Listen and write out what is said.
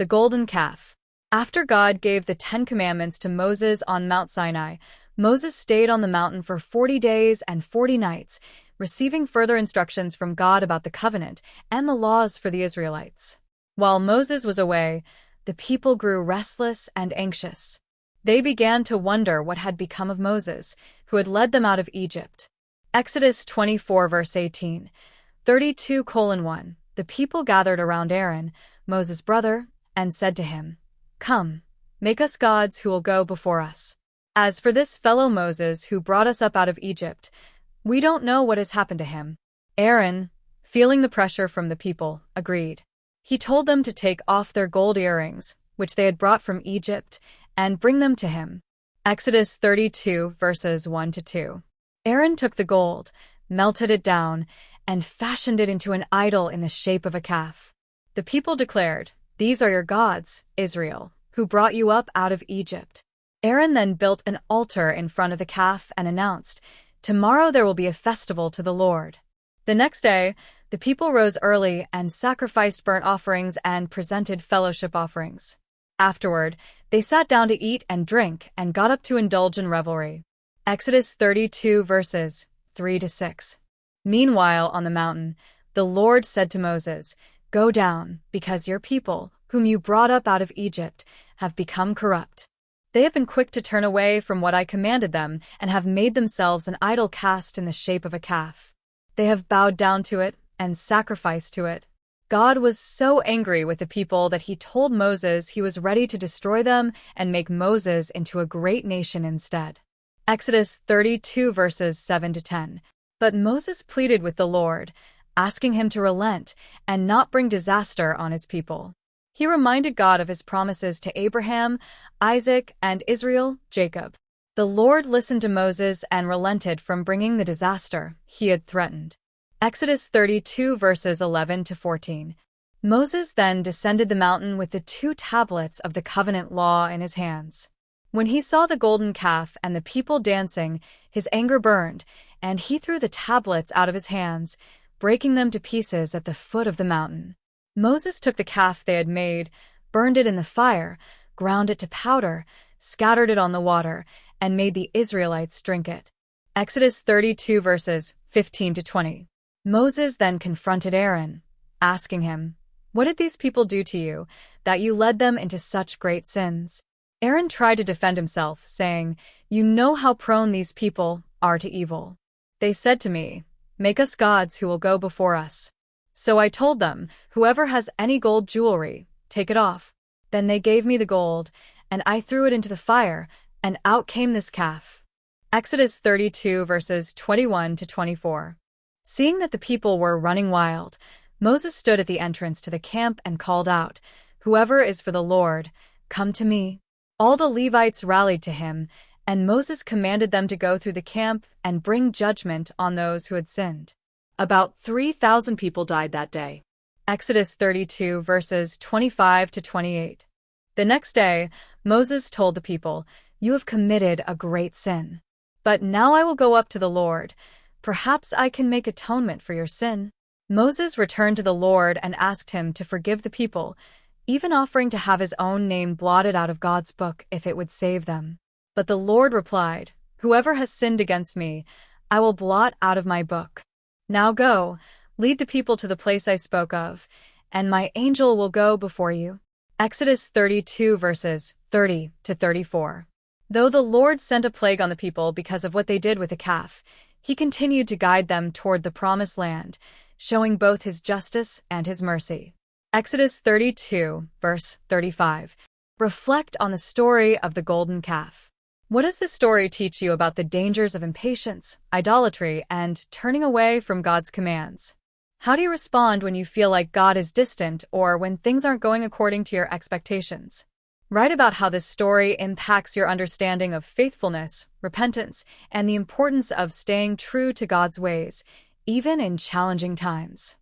The golden calf. After God gave the 10 Commandments to Moses on Mount Sinai, Moses stayed on the mountain for 40 days and 40 nights, receiving further instructions from God about the covenant and the laws for the Israelites. While Moses was away, the people grew restless and anxious. They began to wonder what had become of Moses, who had led them out of Egypt. Exodus 24 verse 18, 32:1. The people gathered around Aaron, Moses' brother, and said to him, "Come, make us gods who will go before us. As for this fellow Moses who brought us up out of Egypt, we don't know what has happened to him." Aaron, feeling the pressure from the people, agreed. He told them to take off their gold earrings, which they had brought from Egypt, and bring them to him. Exodus 32 verses 1-2. Aaron took the gold, melted it down, and fashioned it into an idol in the shape of a calf. The people declared, "These are your gods, Israel, who brought you up out of Egypt." Aaron then built an altar in front of the calf and announced, "Tomorrow there will be a festival to the Lord." The next day, the people rose early and sacrificed burnt offerings and presented fellowship offerings. Afterward, they sat down to eat and drink and got up to indulge in revelry. Exodus 32 verses 3-6. Meanwhile, on the mountain, the Lord said to Moses, "Go down, because your people, whom you brought up out of Egypt, have become corrupt. They have been quick to turn away from what I commanded them and have made themselves an idol cast in the shape of a calf. They have bowed down to it and sacrificed to it." God was so angry with the people that he told Moses he was ready to destroy them and make Moses into a great nation instead. Exodus 32 verses 7-10. But Moses pleaded with the Lord, asking him to relent and not bring disaster on his people. He reminded God of his promises to Abraham, Isaac, and Israel, Jacob. The Lord listened to Moses and relented from bringing the disaster he had threatened. Exodus 32 verses 11-14. Moses then descended the mountain with the 2 tablets of the covenant law in his hands. When he saw the golden calf and the people dancing, his anger burned, and he threw the tablets out of his hands, breaking them to pieces at the foot of the mountain. Moses took the calf they had made, burned it in the fire, ground it to powder, scattered it on the water, and made the Israelites drink it. Exodus 32 verses 15-20. Moses then confronted Aaron, asking him, "What did these people do to you, that you led them into such great sins?" Aaron tried to defend himself, saying, "You know how prone these people are to evil. They said to me, 'Make us gods who will go before us.' So I told them, 'Whoever has any gold jewelry, take it off.' Then they gave me the gold, and I threw it into the fire, and out came this calf." Exodus 32 verses 21-24. Seeing that the people were running wild, Moses stood at the entrance to the camp and called out, "Whoever is for the Lord, come to me." All the Levites rallied to him, and Moses commanded them to go through the camp and bring judgment on those who had sinned. About 3,000 people died that day. Exodus 32 verses 25-28. The next day, Moses told the people, "You have committed a great sin. But now I will go up to the Lord. Perhaps I can make atonement for your sin." Moses returned to the Lord and asked him to forgive the people, even offering to have his own name blotted out of God's book if it would save them. But the Lord replied, "Whoever has sinned against me, I will blot out of my book. Now go, lead the people to the place I spoke of, and my angel will go before you." Exodus 32 verses 30-34. Though the Lord sent a plague on the people because of what they did with the calf, he continued to guide them toward the promised land, showing both his justice and his mercy. Exodus 32 verse 35. Reflect on the story of the golden calf. What does this story teach you about the dangers of impatience, idolatry, and turning away from God's commands? How do you respond when you feel like God is distant or when things aren't going according to your expectations? Write about how this story impacts your understanding of faithfulness, repentance, and the importance of staying true to God's ways, even in challenging times.